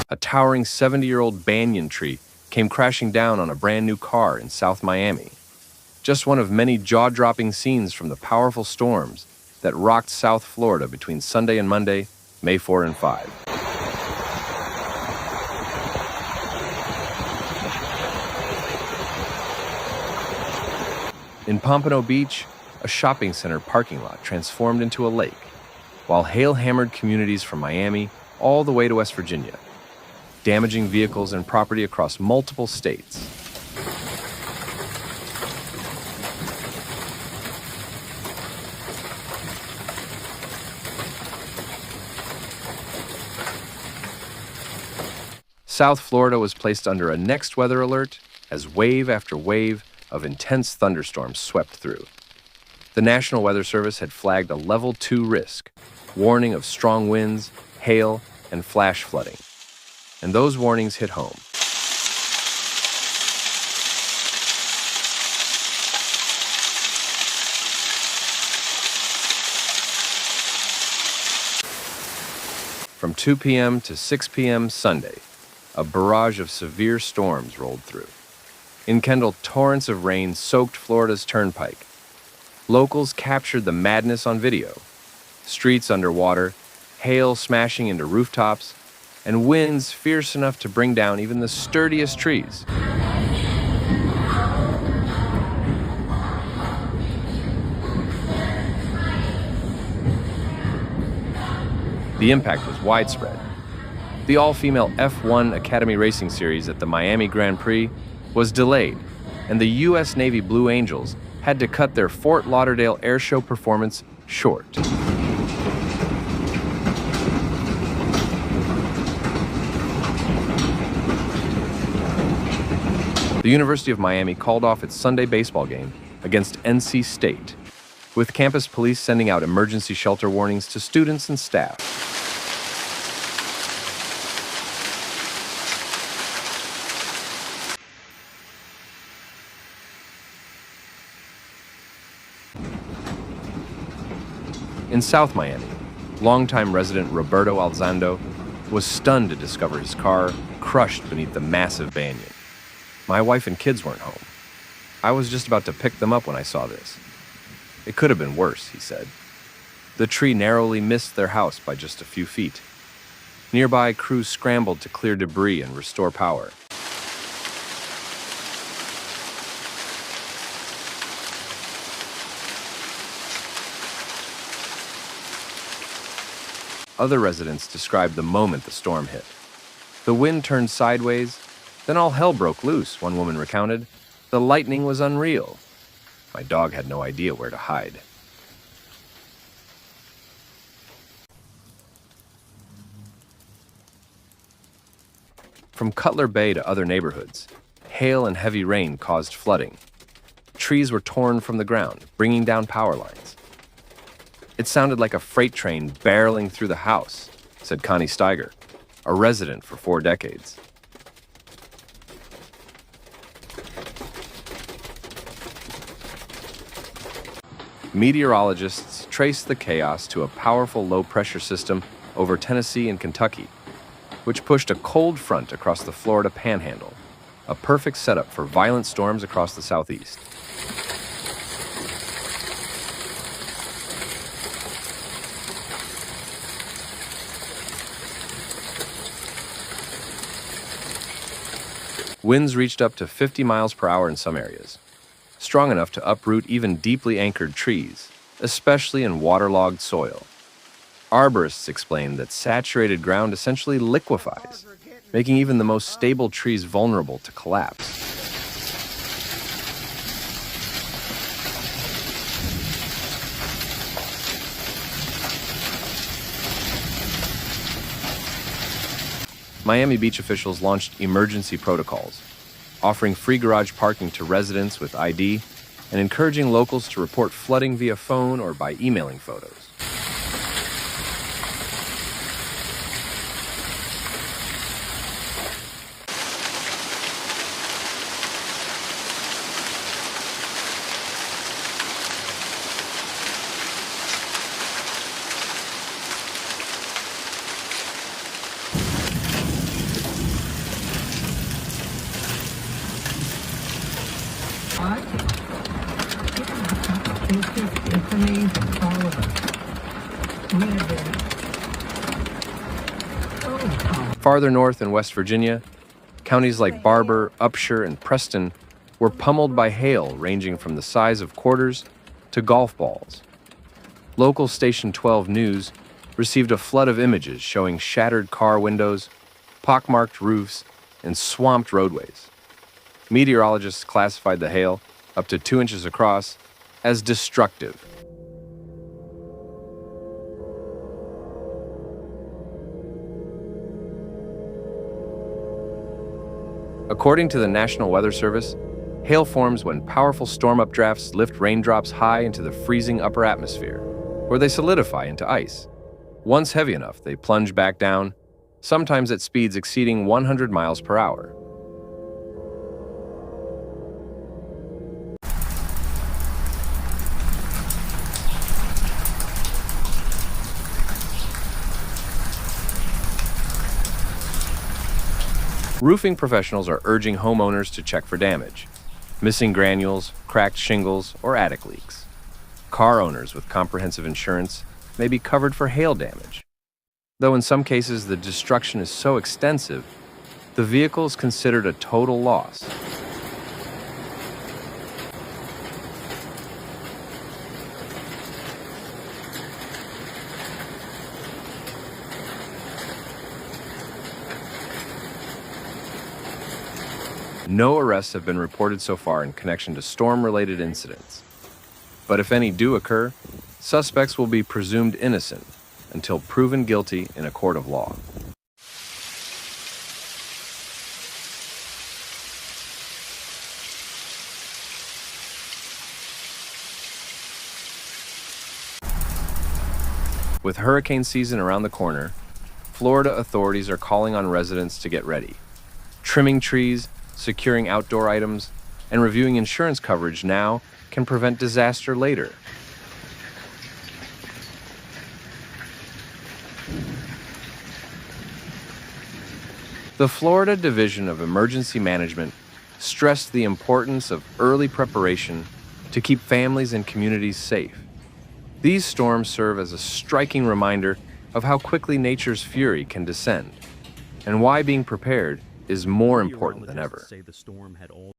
A towering 70-year-old banyan tree came crashing down on a brand new car in South Miami. Just one of many jaw-dropping scenes from the powerful storms that rocked South Florida between Sunday and Monday, May 4 and 5. In Pompano Beach, a shopping center parking lot transformed into a lake, while hail hammered communities from Miami all the way to West Virginia, damaging vehicles and property across multiple states. South Florida was placed under a next weather alert as wave after wave of intense thunderstorms swept through. The National Weather Service had flagged a level 2 risk, warning of strong winds, hail, and flash flooding. And those warnings hit home. From 2 p.m. to 6 p.m. Sunday, a barrage of severe storms rolled through. In Kendall, torrents of rain soaked Florida's turnpike. Locals captured the madness on video. Streets underwater, hail smashing into rooftops, and winds fierce enough to bring down even the sturdiest trees. The impact was widespread. The all-female F1 Academy Racing Series at the Miami Grand Prix was delayed, and the U.S. Navy Blue Angels had to cut their Fort Lauderdale Air Show performance short. The University of Miami called off its Sunday baseball game against NC State, with campus police sending out emergency shelter warnings to students and staff. In South Miami, longtime resident Roberto Alzando was stunned to discover his car crushed beneath the massive banyan. My wife and kids weren't home. I was just about to pick them up when I saw this. It could have been worse, he said. The tree narrowly missed their house by just a few feet. Nearby, crews scrambled to clear debris and restore power. Other residents described the moment the storm hit. The wind turned sideways, then all hell broke loose, one woman recounted. The lightning was unreal. My dog had no idea where to hide. From Cutler Bay to other neighborhoods, hail and heavy rain caused flooding. Trees were torn from the ground, bringing down power lines. It sounded like a freight train barreling through the house, said Connie Steiger, a resident for 4 decades. Meteorologists traced the chaos to a powerful low-pressure system over Tennessee and Kentucky, which pushed a cold front across the Florida panhandle, a perfect setup for violent storms across the southeast. Winds reached up to 50 miles per hour in some areas, strong enough to uproot even deeply anchored trees, especially in waterlogged soil. Arborists explained that saturated ground essentially liquefies, making even the most stable trees vulnerable to collapse. Miami Beach officials launched emergency protocols, offering free garage parking to residents with ID and encouraging locals to report flooding via phone or by emailing photos. Farther north in West Virginia, counties like Barber, Upshur, and Preston were pummeled by hail ranging from the size of quarters to golf balls. Local Station 12 News received a flood of images showing shattered car windows, pockmarked roofs, and swamped roadways. Meteorologists classified the hail, up to 2 inches across, as destructive. According to the National Weather Service, hail forms when powerful storm updrafts lift raindrops high into the freezing upper atmosphere, where they solidify into ice. Once heavy enough, they plunge back down, sometimes at speeds exceeding 100 miles per hour. Roofing professionals are urging homeowners to check for damage, missing granules, cracked shingles, or attic leaks. Car owners with comprehensive insurance may be covered for hail damage. Though in some cases the destruction is so extensive, the vehicle is considered a total loss. No arrests have been reported so far in connection to storm-related incidents. But if any do occur, suspects will be presumed innocent until proven guilty in a court of law. With hurricane season around the corner, Florida authorities are calling on residents to get ready. Trimming trees, securing outdoor items, and reviewing insurance coverage now can prevent disaster later. The Florida Division of Emergency Management stressed the importance of early preparation to keep families and communities safe. These storms serve as a striking reminder of how quickly nature's fury can descend, and why being prepared is more important than ever.